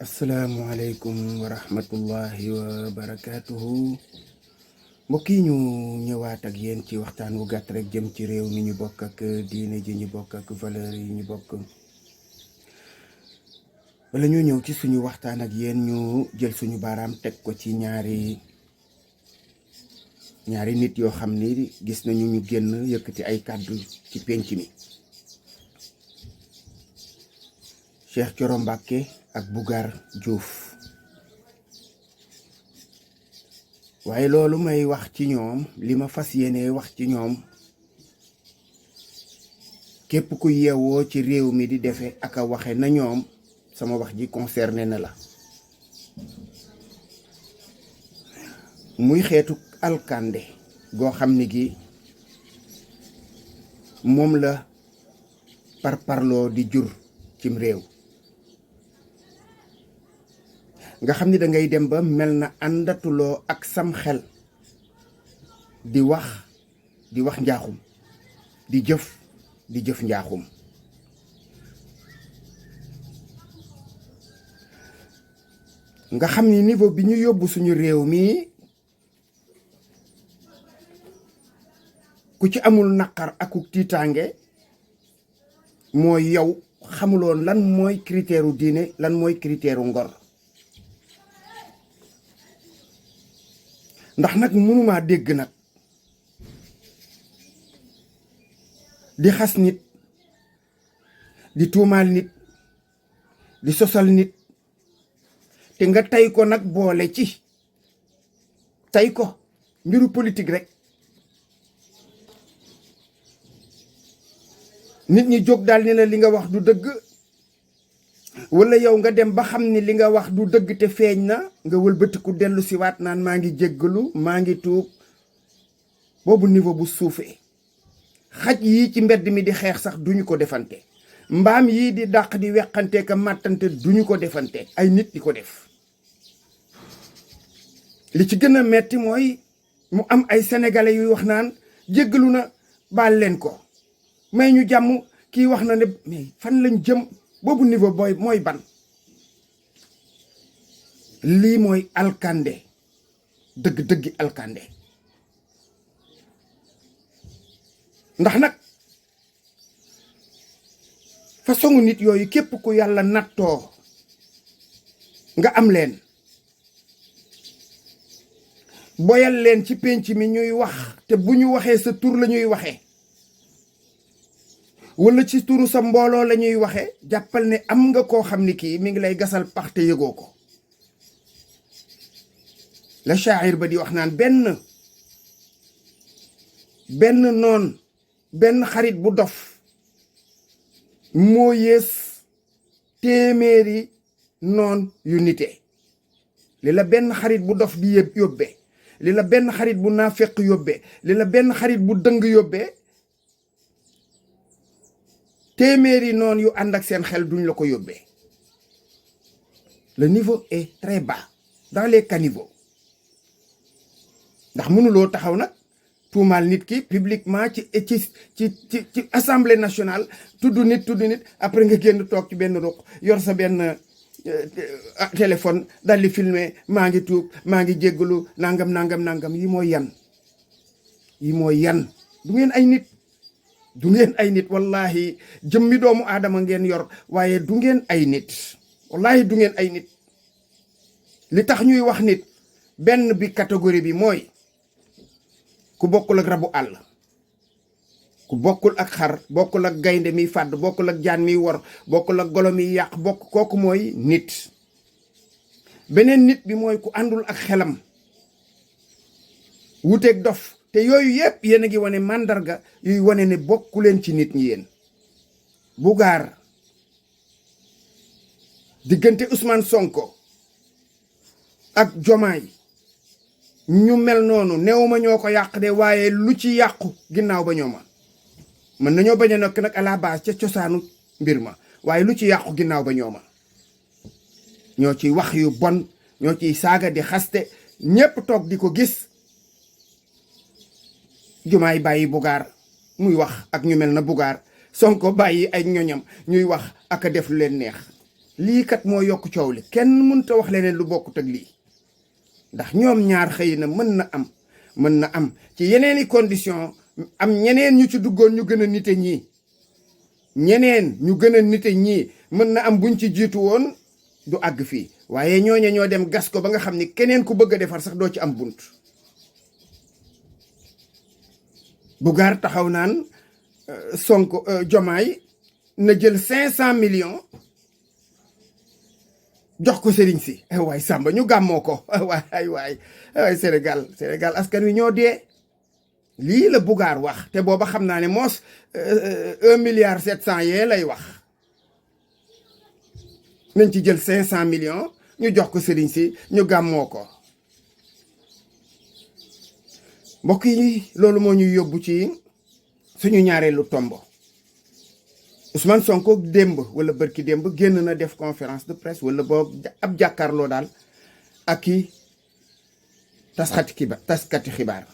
asalaamualeykum wa rahmatullahi wa barakaatuhu. mbokk yi ñu ñëwaat ak yéen ci waxtaan wu gàtt rek jëm ci réew mi ñu bokk ak diine ji ñu bokk ak valeur yi ñu bokk. wala ñu ñëw ci suñu waxtaan ak yéen ñu jël suñu baaraam teg ko ci ñaari nit yoo xam ni gis nañu ñu génn yëkkati ay kàddu ci pénc mi. Cheikh Thioro Mbacké ak Bougar Diouf. waaye loolu may wax ci ñoom li ma fas yéene wax ci ñoom képp ku yeewoo ci réew mi di defe ak a waxe na ñoom sama wax ji concerné na la. muy xeetu alkande goo xam ni gi moom la parparloo di jur cim réew. nga xam ni dangay dem ba mel na àndatuloo ak sam xel di wax njaaxum di jëf njaaxum. nga xam ni niveau bi ñu yóbbu suñu réew mi ku ci amul naqar akuk tiitaange mooy yow xamuloon lan mooy critère u diine lan mooy critère u ngor. ndax nag mënumaa dégg nag di xas nit di tuumaal nit di sosal nit te nga tey ko nag boole ci tey ko mbiru politique rek. nit ñi jóg daal ni la li nga wax du dëgg wala yow nga dem ba xam ni li nga wax du dëgg te feeñ na nga wëlbatiku dellu siwaat naan maa ngi jéggalu maa ngi tuub. boobu niveau bu suufee xaj yii ci mbedd mi di xeex sax duñu ko defante. mbaam yii di dàq di weqante ka màttante duñu ko defante. ay nit di ko def. li ci gën a metti mooy mu am ay sénégalais yuy wax naan jéggalu na baal leen ko may ñu jàmm kii wax na ne mais fan lañ jëm. boobu niveau mooy ban. lii mooy alkande dëgg-dëggi alkande. ndax nag façon nit yooyu képp ku yàlla nattoo nga am leen boyal leen ci pénc mi ñuy wax te bu ñu waxee sa tur la ñuy waxee wala ci turu sa mbooloo la ñuy waxe jàppal ne am nga koo xam ni kii mi ngi lay gasal pax te yëgoo ko. la shaa'ir ba di wax naan benn noon benn xarit bu dof moo yées téeméeri noon yu nite. li la benn xarit bu dof di yóbbe li la benn xarit bu naafeq yóbbe li la benn xarit bu dëng yóbbe téeméeri noon yu ànd ak seen xel duñ la ko yóbbee. le niveau est très bas dans les caniveaux. ndax mënuloo taxaw nag tuumaal nit ki publiquement ci assemblée nationale tudd nit après nga génn toog ci benn ruq yor sa benn téléphone dal di filmer maa ngi tuub maa ngi jéggalu nangam yi mooy yan du ngeen ay nit wallahi jëmmi doomu aadama ngeen yor waaye du ngeen ay nit wallahi du ngeen ay nit. li tax ñuy wax nit benn bi catégorie bi mooy ku bokkul ak rabu àll, ku bokkul ak xar, bokkul ak gaynde mi fàdd, bokkul ak jaan mi wor, bokkul ak golo mi yàq, kooku mooy nit. beneen nit bi mooy ku àndul ak xelam wuteeg dof. te yooyu yépp yéen a ngi wane màndarga yuy wane ne bokku leen ci nit ñi yéen. Bougar diggante Ousmane Sonko ak Diomaye ñu mel noonu newuma ñoo ko yàq de waaye lu ci yàqu ginnaaw ba ñooma. mën nañoo bañ a nokk nag à la base ca cosaanu mbir ma waaye lu ci yàqu ginnaaw ba ñooma. ñoo ci wax yu bon ñoo ciy saaga di xaste ñépp toog di ko gis. Diomaye bàyyi Bougar muy wax ak ñu mel na Bougar, Sonko bàyyi ay ñoñam ñuy wax ak a def lu leen neex. lii kat moo yokk coow li kenn mënta wax leneen lu bokkut ak lii ndax ñoom ñaar xëy na mën na am ci yeneeni condition am ñeneen ñu ci duggoon ñu gën a nite ñii ñeneen ñu gën a nite ñii mën na am buñ ci jiitu woon du àgg fii waaye ñooñe ñoo dem gas ko ba nga xam ni keneen ku bëgg a defar sax doo ci am bunt Bougane taxaw naan Sonko Diomaye na jël 500 millions jox ko sëriñ si waay Samba ñu gàmmoo ko waay Sénégal askan wi ñoo dee lii la Bougane wax te booba xam naa ne moos 1,7 milliard yee lay wax nañ ci jël 500 millions ñu jox ko sëriñ si ñu gàmmoo ko mbokk yi loolu moo ñuy yóbbu ci suñu ñaareelu tombo Ousmane Sonko démb wala bërki démb génn na def conférence de presse wala boog ab jàkkaarloo daal ak i taskati xibaar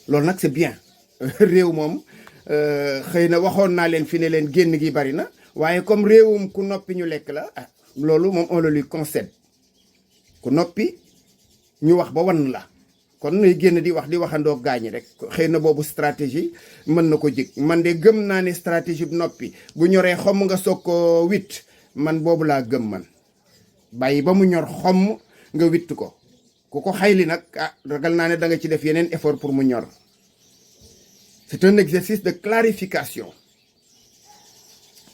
loolu nag c'est bien réew moom xëy na waxoon naa leen fi ne leen génn gi bari na waaye comme réewum ku noppi ñu lekk la loolu moom on le lui concède ku noppi ñu wax ba wan la kon nay génn di waxandoo gaañi rek xëy na boobu stratégie mën na ko jig man de gëm naa ne stratégie bu noppi bu ñoree xomm nga soog ko witt man boobu laa gëm man bàyyi ba mu ñor xomm nga witt ko ku ko xayli nag ragal naa ne da nga ci def yeneen effort pour mu ñor c'est un exercice de clarification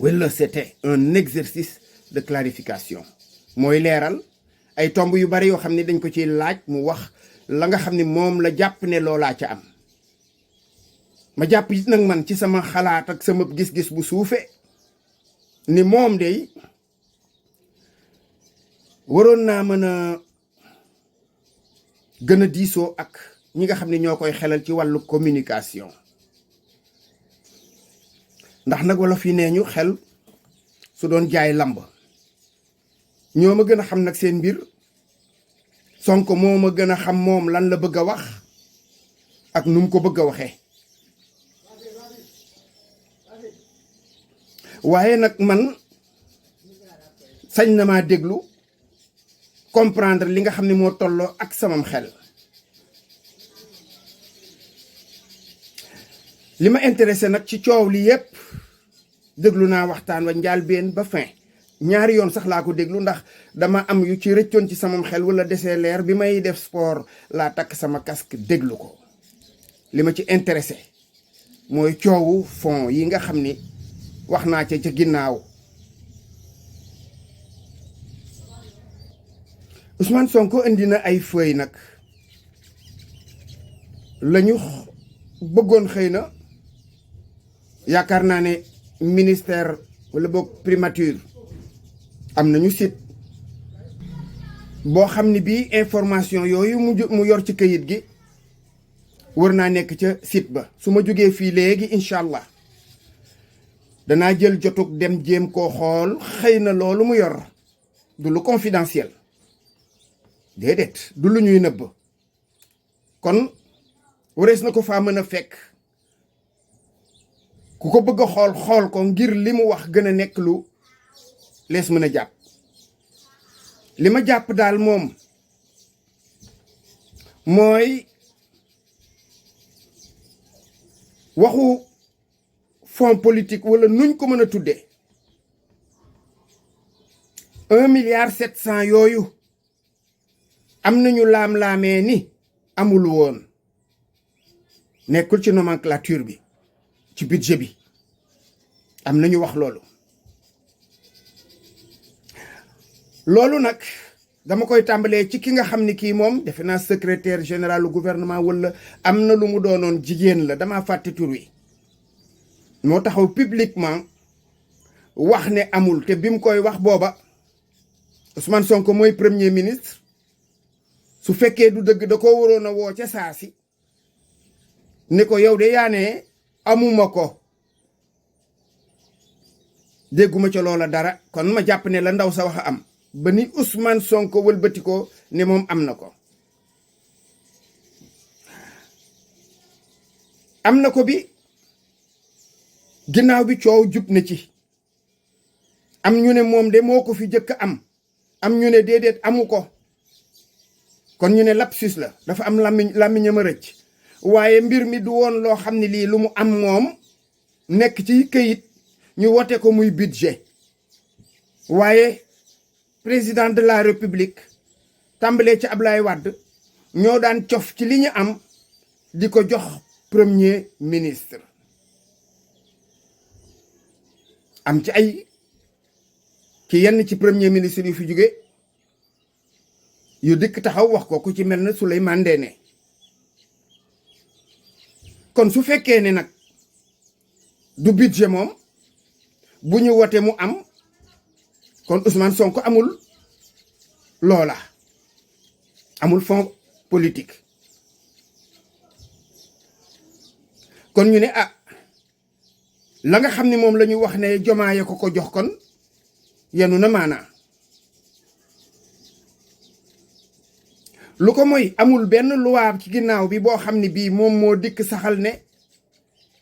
wala c'était un exercice de clarification mooy leeral ay tomb yu bari yoo xam ne dañ ko ciy laaj mu wax la nga xam ne moom la jàpp ne loolaa ca am ma jàpp it nag man ci sama xalaat ak sama gis-gis bu suufe ni moom day waroon naa mën a gën a diisoo ak ñi nga xam ne ñoo koy xelal ci wàllu communication ndax nag wala fi nee ñu xel su doon jaay lamb ñoo ma gën a xam nag seen mbir Sonko moo ma gën a xam moom lan la bëgg a wax ak nu mu ko bëgg a waxee waaye nag man sañ na maa déglu comprendre li nga xam ne moo tolloo ak samam xel li ma intéressé nag ci coow li yépp déglu naa waxtaan wa njàlbéen ba fin ñaari yoon sax laa ko déglu ndax dama am yu ci rëccoon ci samam xel wala desee leer bi may def sport laa takk sama casque déglu ko li ma ci intéressé mooy coowu fond yi nga xam ni wax naa ca ginnaaw Ousmane Sonko indi na ay feuilles nag lañu bëggoon xëy na yaakaar naa ne ministère wala boog primature am nañu site boo xam ne bii information yooyu mu yor ci kayit gi war naa nekk ca site ba su ma jógee fii léegi incha allah danaa jël jotug dem jéem koo xool xëy na loolu mu yor du lu confidentiel déedéet du lu ñuy nëbb kon warees na ko faa mën a fekk ku ko bëgg a xool ko ngir li mu wax gën a nekk lu lees mën a jàpp li ma jàpp daal moom mooy waxu fonds politique wala nuñ ko mën a tuddee 1,7 milliard yooyu am nañu laam-laamee ni amul woon nekkul ci nomenclature bi ci budget bi am nañu wax loolu nag dama koy tàmbalee ci ki nga xam ni kii moom defe naa secrétaire général du gouvernement wala am na lu mu doonoon jigéen la dama fàtte tur wi moo taxaw publiquement wax ne amul te bi mu koy wax booba Ousmane Sonko mooy premier ministre su fekkee du dëgg da ko waroon a woo ca saasi ni ko yow de yaa ne amuma ko dégguma ca loola dara kon ma jàpp ne la ndaw sa wax a am ba ni Ousmane Sonko wëlbati ko ne moom am na ko am na ko bi ginnaaw bi coow jub na ci am ñu ne moom de moo ko fi jëkk am ñu ne déedéet amu ko kon ñu ne lapsus la dafa am làmmiñam a rëcc waaye mbir mi du woon loo xam ne lii lu mu am moom nekk ci këyit ñu wote ko muy budget waaye président de la république tàmbalee ci Ablaye Wade ñoo daan cof ci li ñu am di ko jox premier ministre am ci ay ci yenn ci premier ministre yu fi jóge yu dikk taxaw wax ko ku ci mel ne Souleymane Ndéné kon su fekkee ne nag du budget moom bu ñu wote mu am kon Ousmane Sonko amul loola amul fond politique kon ñu ne la nga xam ne moom la ñu wax ne Diomaye ko jox kon yenu na maanaa lu ko mooy amul benn loi ci ginnaaw bi boo xam ne bii moom moo dikk saxal ne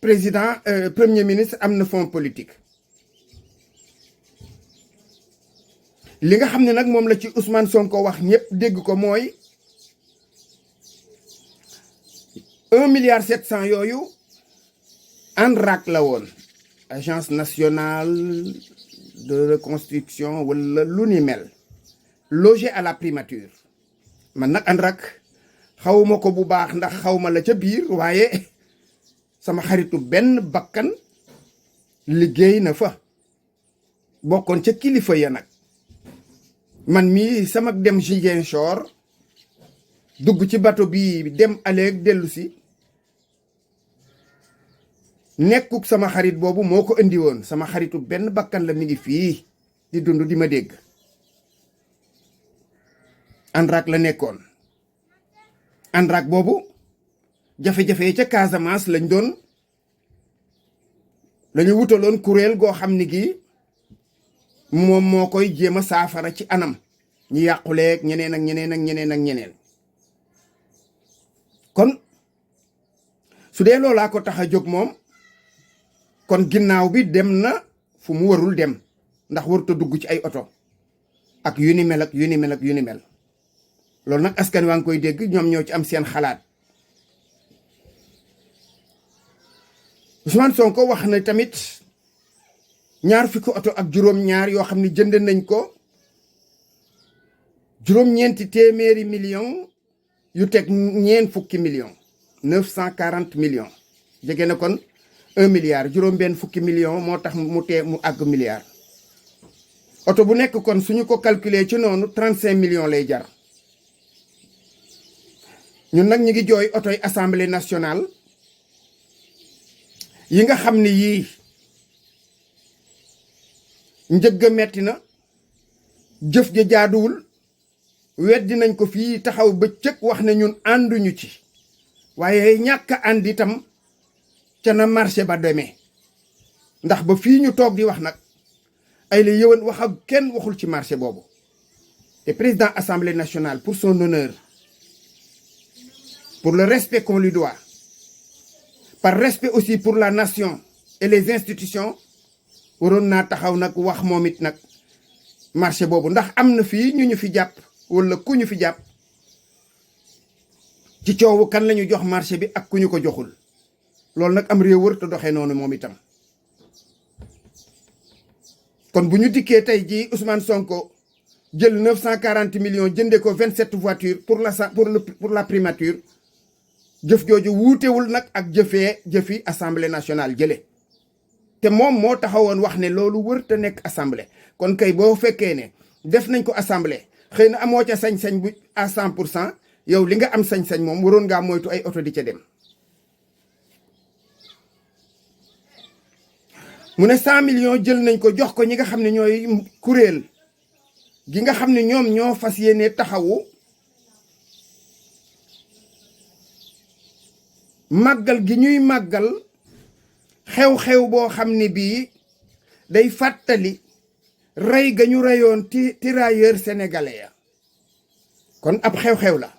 président premier ministre am na fond politique li nga xam ne nag moom la ci Ousmane Sonko wax ñëpp dégg ko mooy 1,7 milliard yooyu ANRAC la woon agence nationale de reconstruction wala lu ni mel logé à la primature man nag ANRAC xawma ko bu baax ndax xawma la ca biir waaye sama xaritu benn bakkan liggéey na fa bokkoon ca kilifa ya nag man mii sama dem Ziguinchor dugg ci bateau bi dem aleeg dellu si nekkuk sama xarit boobu moo ko indi woon sama xaritu benn bakkan la mi ngi fii di dund di ma dégg ANRAC la nekkoon ANRAC boobu jafe-jafe ca Casamance lañu wutaloon kuréel goo xam ni gi moom moo koy jéem a saafara ci anam ñi yàquleeg ñeneen ak ñeneen ak ñeneen ak ñeneen kon su dee loolaa ko tax a jóg moom kon ginnaaw bi dem na fu mu warul dem ndax warut a dugg ci ay oto ak yu ni mel ak yu ni mel ak yu ni mel loolu nag askan waa ngi koy dégg ñoom ñoo ci am seen xalaat Ousmane Sonko wax na tamit 20 oto ak juróom-ñaar yoo xam ne jënd nañ ko juróom-ñeenti téeméeri millions yu teg 40 millions 940 millions jege na kon 1 milliard juróom-benn fukki millions moo tax mu àgg milliard oto bu nekk kon suñu ko calculer ci noonu 35 millions lay jar ñun nag ñu ngi jooy otoy assemblée nationale yi nga xam ne yii njëgg metti na jëf ja jaaduwul weddi nañ ko fii taxaw ba cëkk wax ne ñun ànduñu ci waaye ñàkk ànd itam ca na marché ba demee ndax ba fii ñu toog di wax nag ay la yëwan wax ak kenn waxul ci marché boobu te président assemblée nationale pour son honneur pour le respect qu'on lui doit par respect aussi pour la nation et les institutions waroon naa taxaw nag wax moom it nag marché boobu ndax am na fii ñu fi jàpp wala ku ñu fi jàpp ci coowu kan la ñu jox marché bi ak ku ñu ko joxul loolu nag am réew wër te doxee noonu moom itam kon bu ñu dikkee tey jii Ousmane Sonko jël 940 millions jëndee ko 27 voitures pour la primature jëf jooju wuutewul nag ak jëfi assemblée nationale jële te moom moo taxawoon wax ne loolu wër te nekk assemblée kon kay boo fekkee ne def nañ ko assemblée xëy na amoo ca sañ-sañ bu à 100% yow li nga am sañ-sañ moom waroon ngaa moytu ay oto di ca dem mu ne 100 millions jël nañ ko jox ko ñi nga xam ne ñooy kuréel gi nga xam ne ñoom ñoo fas yéene taxawu màggal gi ñuy màggal xew-xew boo xam ne bii day fàttali rey ga ñu reyoon tirailleurs sénégalais ya kon ab xew-xew la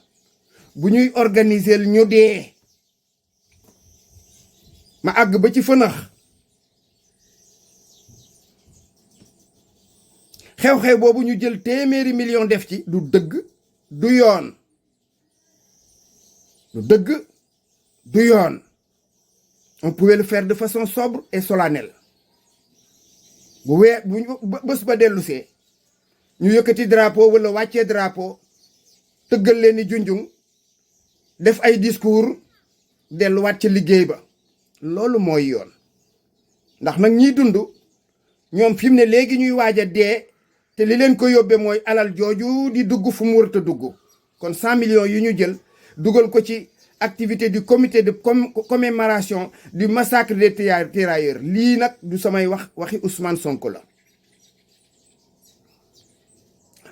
bu ñuy organiser ñu dee ma àgg ba ci fënax xew-xew boobu ñu jël téeméeri million def ci du dëgg du yoon du dëgg du yoon. On pouvait le faire de façon sobre et solennelle bu bés ba dellusee ñu yëkkati drapeau wala wàccee drapeau tëggal leen ni junjung def ay discours delluwaat ci liggéey ba loolu mooy yoon. ndax nag ñiy dund ñoom fi mu ne léegi ñuy waaj a dee te li leen ko yóbbee mooy alal jooju di dugg fu mu warut a dugg. kon 100 millions yu ñu jël dugal ko ci activité du comité de commémoration du massacre des tirailleurs lii nag du samay waxi Ousmane Sonko la.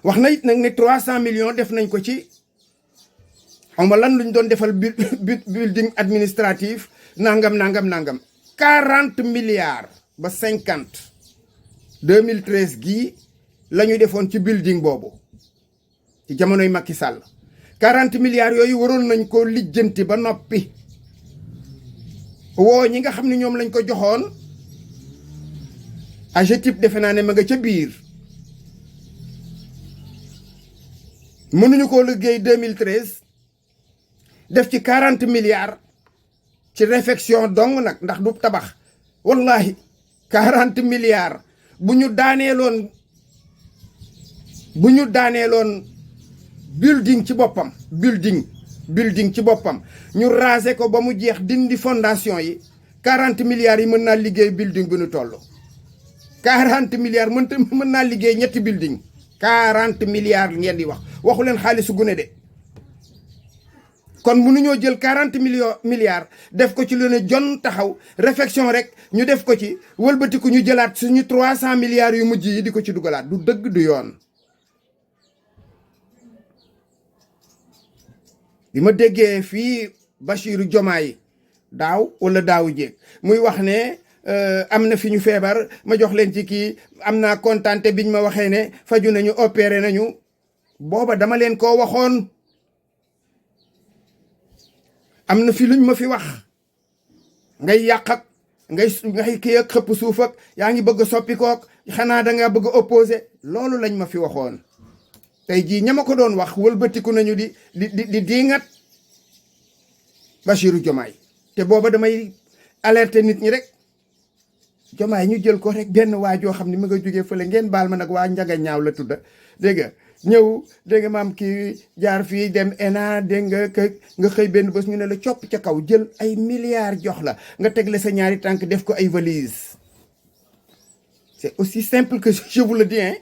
wax na it nag ne 300 millions def nañ ko ci xam nga lan luñ doon defal building administratif nangam 40 milliards ba 50 2013 gii la ñu defoon ci building boobu ci jamonoy Macky Sall 40 milliards yooyu waroon nañ ko lijjanti ba noppi woo ñi nga xam ne ñoom lañ ko joxoon AGETIP defe naa ne ma nga ca biir mënuñu koo liggéey 2013 def ci 40 milliards ci réfection dong nag ndax du tabax wallahi 40 milliards bu ñu daaneeloon building ci boppam building ci boppam ñu raser ko ba mu jeex dindi fondation yi 40 milliards yi mën naa liggéey building bi nu toll 40 milliards mën naa liggéey ñetti building 40 milliards ngeen di waxu leen xaalisu gune de kon mënuñoo jël 40 milliards def ko ci lu ne jon taxaw réflexion rek ñu def ko ci wëlbatiku ñu jëlaat suñu 300 milliards yu mujj yi di ko ci dugalaat du dëgg du yoon. bi ma déggee fii Bassirou Diomaye daaw wala daawu jéeg muy wax ne am na fi ñu feebar ma jox leen ci kii am naa kontaante biñ ma waxee ne faju nañu opéré nañu booba dama leen koo waxoon. am na fi luñ ma fi wax ngay yàq ak ngay kii ak xëpp suuf ak yaa ngi bëgg a soppi kook xanaa dangaa bëgg a opposé loolu lañ ma fi waxoon. tey jii ñama ko doon wax wëlbatiku nañu di diingat Bassirou Diomaye te booba damay alerter nit ñi rek Diomaye ñu jël ko rek benn waa joo xam ne ma nga jógee fële ngeen baal ma nag waa njaga ñaaw la tudda dégg nga ñëw dégg nga maam kii jaar fii dem ENA dégg nga xëy benn bés ñu ne la copp ca kaw jël ay milliards jox la nga tegle sa ñaari tànk def ko ay valise c'est aussi simple que je vous le dis hein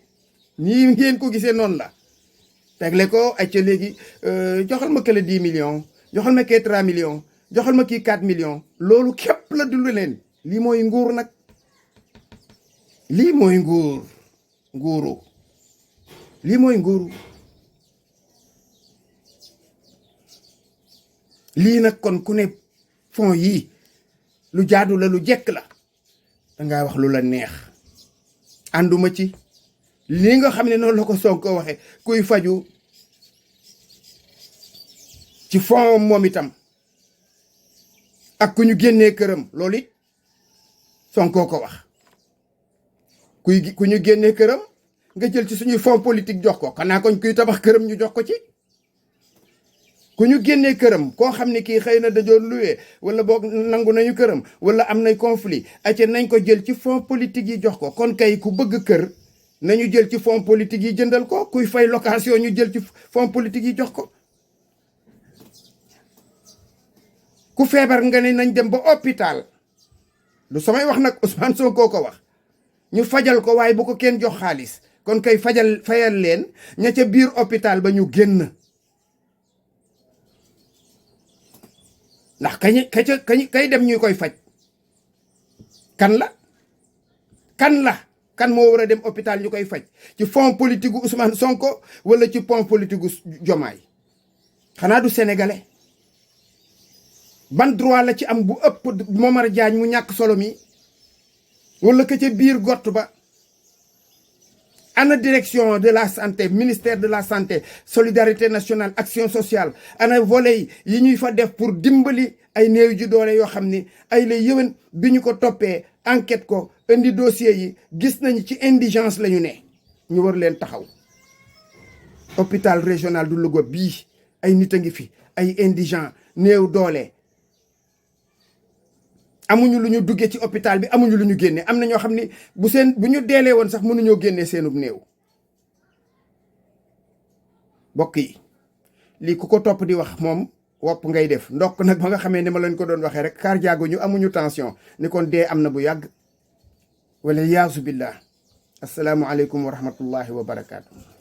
nii ngeen ko gisee noonu la tegle ko ay ca léegi joxal ma kële 10 millions joxal ma kee 3 millions joxal ma kii 4 millions loolu képp la dund leen lii mooy nguur nag lii mooy nguuru lii mooy nguuru lii nag kon ku ne fonds yii lu jaadu la lu jekk la dangaa wax lu la neex ànduma ci li nga xam ne noonu la ko Sonko waxe kuy faju ci fond moom itam ak ku ñu génnee këram loolu it Sonko ko wax ku ñu génnee këram nga jël ci suñuy fonds politique jox ko xanaa koñ kuy tabax këram ñu jox ko ci ku ñu génnee këram koo xam ne kii xëy na dajoon luwee wala boog nangu nañu këram wala am nay conflit aca nañ ko jël ci fonds politique yi jox ko kon kay ku bëgg kër nañu jël ci fonds politique yi jëndal ko kuy fay location ñu jël ci fonds politique yi jox ko ku feebar nga ne nañ dem ba hôpital du samay wax nag Ousmane Sonko ko wax ñu fajal ko waaye bu ko kenn jox xaalis kon kay fayal leen ña ca biir hôpital ba ñu génn ndax kay dem ñu koy faj kan moo war a dem hôpital ñu koy faj ci fond politique gu Ousmane Sonko wala ci fond politique gu Diomaye xanaa du sénégalais ban droit la ci am bu ëpp Momar Diagne mu ñàkk solo mi wala ka ca biir gott ba ana direction de la santé ministère de la santé solidarité nationale action sociale ana volet yi ñuy fa def pour dimbali ay néew ji doole yoo xam ni ay la yëwen bi ñu ko toppee enquête ko indi dossier yi gis nañu ci indigence la ñu ne ñu war leen taxaw. hôpital régional du Louga bii ay nit a ngi fi ay indigents néew doole amuñu lu ñu duggee ci hôpital bi amuñu lu ñu génne am na ñoo xam ni bu ñu deelee woon sax mënuñoo génnee seenub néew. mbokk yi lii ku ko topp di wax moom wopp ngay def ndokk nag ba nga xamee ni ma leen ko doon waxee rek kaar jaago ñu amuñu tension ni kon dee am na bu yàgg wala yaasu billah asalaamualeykum wa rahmatullahi wa barakaatu.